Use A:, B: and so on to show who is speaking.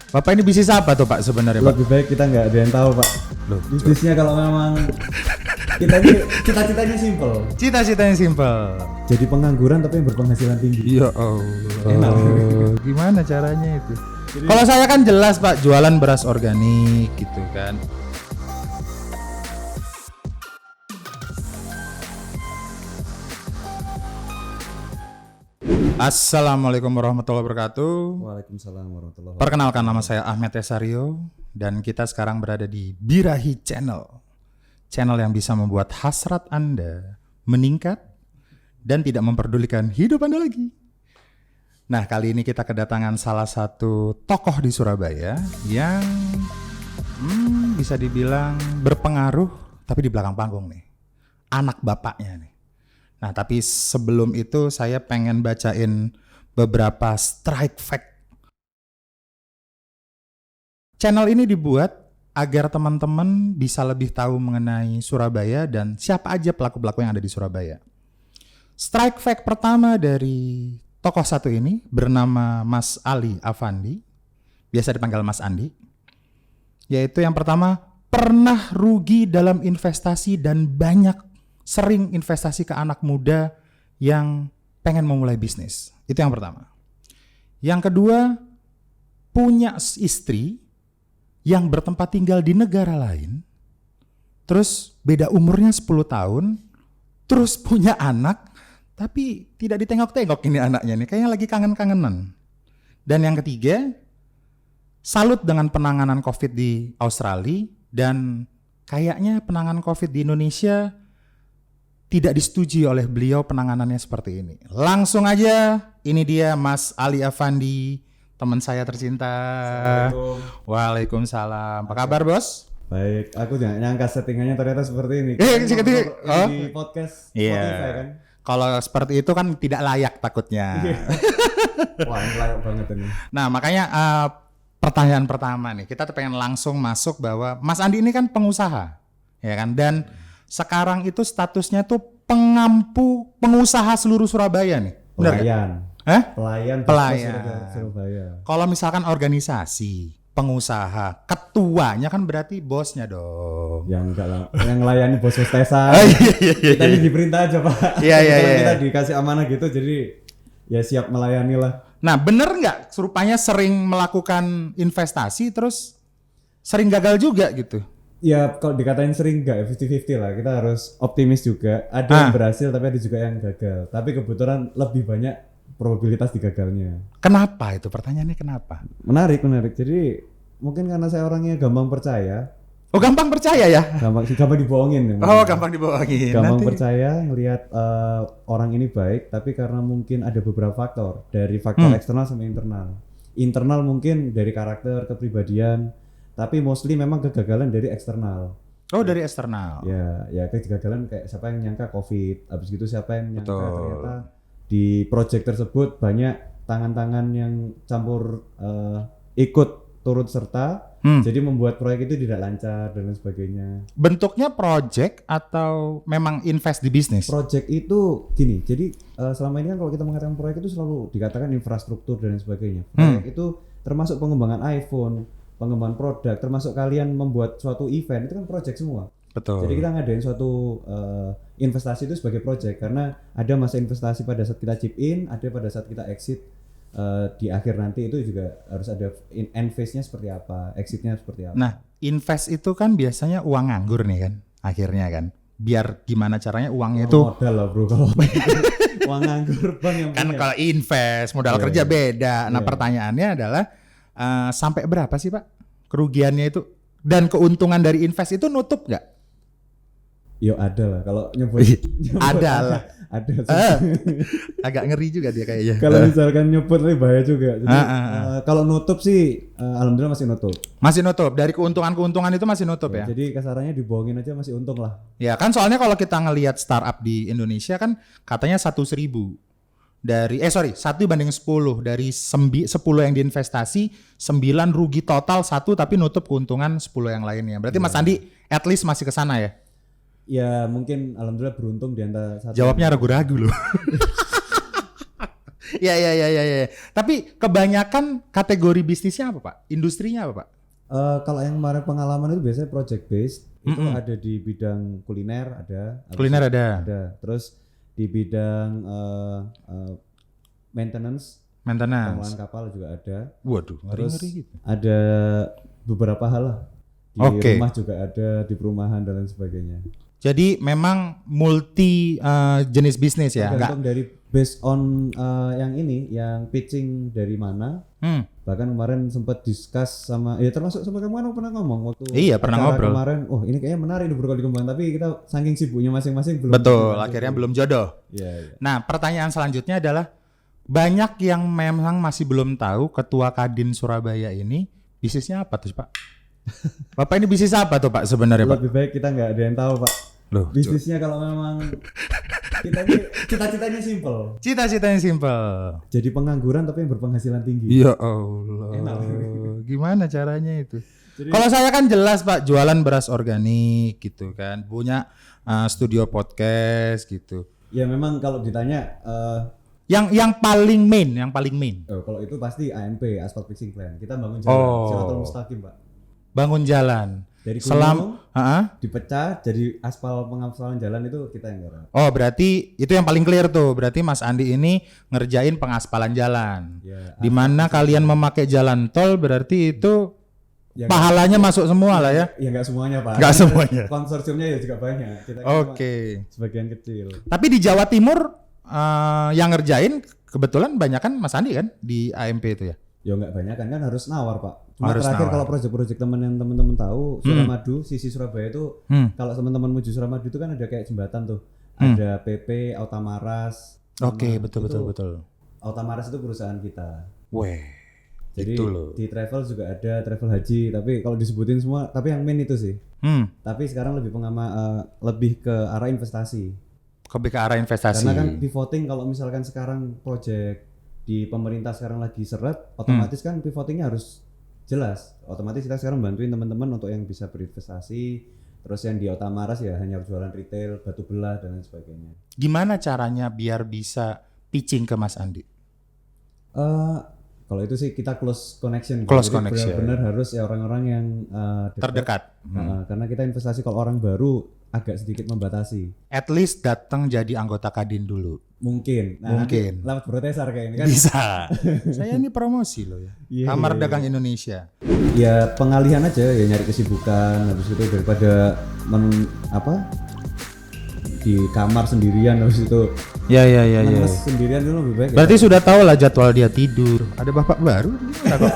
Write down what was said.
A: Bapak ini bisnis apa tuh Pak sebenarnya Pak?
B: Lebih baik kita nggak ada yang tahu Pak.
A: Loh,
B: Bisnisnya kalau memang kita ini cita-citanya simple.
A: cita-citanya simpel.
B: Jadi pengangguran tapi yang berpenghasilan tinggi.
A: Ya Allah.
B: Enak.
A: Gimana caranya itu?
B: Jadi-
A: Kalau saya kan jelas Pak, jualan beras organik gitu kan. Assalamualaikum warahmatullahi wabarakatuh.
B: Waalaikumsalam warahmatullahi wabarakatuh.
A: Perkenalkan, nama saya Ahmed Tesario dan kita sekarang berada di Birahi Channel. Channel yang bisa membuat hasrat Anda meningkat dan tidak memperdulikan hidup Anda lagi. Nah, kali ini kita kedatangan salah satu tokoh di Surabaya yang bisa dibilang berpengaruh tapi di belakang panggung nih. Anak bapaknya nih. Nah, tapi sebelum itu saya pengen bacain beberapa strike fact. Channel ini dibuat agar teman-teman bisa lebih tahu mengenai Surabaya dan siapa aja pelaku-pelaku yang ada di Surabaya. Strike fact pertama dari tokoh satu ini bernama Mas Ali Afandi, biasa dipanggil Mas Andi. Yaitu yang pertama, pernah rugi dalam investasi dan sering investasi ke anak muda yang pengen memulai bisnis. Itu yang pertama. Yang kedua, punya istri yang bertempat tinggal di negara lain, terus beda umurnya 10 tahun, terus punya anak, tapi tidak ditengok-tengok ini anaknya nih, kayaknya lagi kangen-kangenan. Dan yang ketiga, salut dengan penanganan COVID di Australia, dan kayaknya penanganan COVID di Indonesia tidak disetujui oleh beliau penanganannya seperti ini. Langsung aja, ini dia Mas Ali Afandi, teman saya tercinta. Waalaikumsalam. Apa kabar bos?
B: Baik, aku jangan nyangka settingannya ternyata seperti ini. Di podcast
A: Iya.
B: Spotify kan.
A: Kalau seperti itu kan tidak layak takutnya.
B: Wah, ini layak banget ini.
A: Nah, makanya pertanyaan pertama nih, kita pengen langsung masuk bahwa Mas Andi ini kan pengusaha, ya kan? Dan sekarang itu statusnya tuh pengusaha seluruh Surabaya nih. Benar nggak?
B: Pelayan.
A: Pelayan.
B: Podcast Surabaya.
A: Kalau misalkan organisasi, pengusaha, ketuanya kan berarti bosnya dong.
B: Yang enggak lah, yang melayani bos Tesa.
A: Iya.
B: Kita ini diperintah aja Pak.
A: Iya.
B: Kita dikasih amanah gitu, jadi ya siap melayani lah.
A: Nah, bener nggak? Rupanya sering melakukan investasi terus sering gagal juga gitu.
B: Ya kalau dikatain sering enggak ya 50-50 lah. Kita harus optimis juga. Ada yang berhasil tapi ada juga yang gagal. Tapi kebetulan lebih banyak probabilitas digagalnya.
A: Kenapa itu? Pertanyaannya kenapa?
B: Menarik. Jadi mungkin karena saya orangnya gampang percaya.
A: Oh, gampang percaya ya?
B: Gampang dibohongin.
A: Oh, gampang dibohongin.
B: Gampang
A: Nanti.
B: percaya ngelihat orang ini baik, tapi karena mungkin ada beberapa faktor, dari faktor eksternal sampai internal. Internal mungkin dari karakter, kepribadian, tapi mostly memang kegagalan dari eksternal.
A: Oh, dari eksternal.
B: Ya kegagalan kayak siapa yang nyangka COVID, habis gitu siapa yang nyangka
A: Betul.
B: ternyata di project tersebut banyak tangan-tangan yang campur ikut turut serta. Jadi membuat proyek itu tidak lancar dan lain sebagainya.
A: Bentuknya project atau memang invest di bisnis?
B: Project itu gini, jadi selama ini kan kalau kita mengatakan proyek itu selalu dikatakan infrastruktur dan lain sebagainya. Proyek itu termasuk pengembangan iPhone, pengembangan produk, termasuk kalian membuat suatu event, itu kan project semua.
A: Betul.
B: Jadi kita ngadain suatu investasi itu sebagai project, karena ada masa investasi pada saat kita chip in, ada pada saat kita exit. Di akhir nanti itu juga harus ada end phase-nya seperti apa, exit-nya seperti apa.
A: Nah, invest itu kan biasanya uang nganggur nih kan, akhirnya kan. Biar gimana caranya uangnya itu
B: modal lah bro, kalau uang nganggur bang yang
A: kan
B: punya.
A: kalau invest modal kerja beda. Nah, pertanyaannya adalah sampai berapa sih Pak kerugiannya itu, dan keuntungan dari invest itu nutup nggak?
B: Yo ada lah, kalau nyebut
A: Ada lah.
B: ada.
A: Agak ngeri juga dia kayaknya.
B: Kalau misalkan nyebut lebih bahaya juga. Jadi kalau nutup sih alhamdulillah masih nutup.
A: Masih nutup, dari keuntungan itu masih nutup ya.
B: Jadi kasarannya dibohongin aja masih untung lah.
A: Ya kan, soalnya kalau kita ngelihat startup di Indonesia kan katanya 1.000 dari 1 banding 10, dari 10 yang diinvestasi 9 rugi total, 1 tapi nutup keuntungan 10 yang lainnya. Berarti Mas Andi at least masih ke sana ya?
B: Ya mungkin alhamdulillah beruntung di antara satu.
A: Jawabnya ragu-ragu loh. Ya. Tapi kebanyakan kategori bisnisnya apa Pak? Industrinya apa Pak?
B: Kalau yang kemarin pengalaman itu biasanya project based, itu ada di bidang kuliner
A: Kuliner ada.
B: Terus di bidang maintenance, pengelolaan kapal juga ada.
A: Waduh,
B: Terus
A: ngeri gitu.
B: ada beberapa hal lah. Di
A: Oke.
B: rumah juga ada, di perumahan dan lain sebagainya.
A: Jadi memang multi jenis bisnis ya, enggak?
B: Tergantung dari based on yang pitching dari mana. Bahkan kemarin sempat discuss sama, ya termasuk sama kamu kan pernah ngomong waktu
A: Iya, pernah
B: acara
A: ngobrol.
B: kemarin. Oh ini kayaknya menarik nih berkali kembang, tapi kita saking sibuknya masing-masing belum.
A: Betul, akhirnya belum jodoh.
B: Iya.
A: Nah, pertanyaan selanjutnya adalah banyak yang memang masih belum tahu Ketua Kadin Surabaya ini bisnisnya apa tuh Pak? Bapak ini bisnis apa tuh Pak sebenarnya Pak?
B: Lebih baik kita nggak ada yang tahu Pak.
A: Loh,
B: Bisnisnya kalau memang kita ini cita-citanya simple.
A: cita-citanya simpel.
B: Jadi pengangguran tapi yang berpenghasilan tinggi.
A: Ya Allah.
B: Enak.
A: Gimana caranya itu?
B: Jadi-
A: Kalau saya kan jelas Pak, jualan beras organik gitu kan, punya studio podcast gitu.
B: Ya memang kalau ditanya
A: Yang paling main.
B: kalau itu pasti AMP, Asphalt Fixing Plan. Kita bangun jalan Siratul Mustaqim, Pak.
A: Bangun jalan.
B: Dari
A: Selam,
B: gunung dipecah jadi aspal, pengaspalan jalan itu kita yang garap.
A: Oh, berarti itu yang paling clear tuh. Berarti Mas Andi ini ngerjain pengaspalan jalan.
B: Ya,
A: Di mana kalian memakai jalan tol berarti itu
B: Ya,
A: pahalanya masuk semua lah ya.
B: ya nggak semuanya Pak.
A: Nggak semuanya.
B: Konsorsiumnya ya juga banyak. Kita kan cuma
A: Oke.
B: sebagian kecil.
A: Tapi di Jawa Timur yang ngerjain kebetulan banyak kan Mas Andi kan di AMP itu ya.
B: Ya nggak banyak kan harus nawar Pak. Cuma
A: Harus
B: terakhir
A: nawar.
B: kalau proyek-proyek teman-teman tahu Suramadu, sisi Surabaya itu kalau teman-teman menuju Suramadu itu kan ada kayak jembatan tuh. Ada PP, Autamaras.
A: Oke,
B: Nah,
A: betul.
B: Autamaras itu perusahaan kita.
A: Weh.
B: Jadi
A: Itu loh.
B: di travel juga ada travel haji, tapi kalau disebutin semua, tapi yang main itu sih. Tapi sekarang lebih ke arah investasi.
A: Lebih ke arah investasi.
B: Karena kan pivoting kalau misalkan sekarang project di pemerintah sekarang lagi seret, otomatis kan pivotingnya harus jelas. Otomatis kita sekarang bantuin teman-teman untuk yang bisa berinvestasi, terus yang di Autamaras ya hanya jualan retail, batu belah dan lain sebagainya.
A: Gimana caranya biar bisa pitching ke Mas Andi?
B: Kalau itu sih kita close connection.
A: Close
B: Jadi
A: connection.
B: benar-benar harus ya orang-orang yang
A: Terdekat.
B: Karena kita investasi kalau orang baru agak sedikit membatasi.
A: At least datang jadi anggota Kadin dulu.
B: Mungkin.
A: Mungkin.
B: Nanti lewat Brotesar kayak ini kan.
A: Bisa. Saya ini promosi loh ya.
B: Iya,
A: Kamar
B: iya,
A: Dagang Indonesia.
B: Ya pengalihan aja ya nyari kesibukan habis itu daripada di kamar sendirian habis itu
A: Ya.
B: menes sendirian itu lebih baik.
A: Berarti sudah tahu lah jadwal dia tidur. Ada bapak baru gimana kok?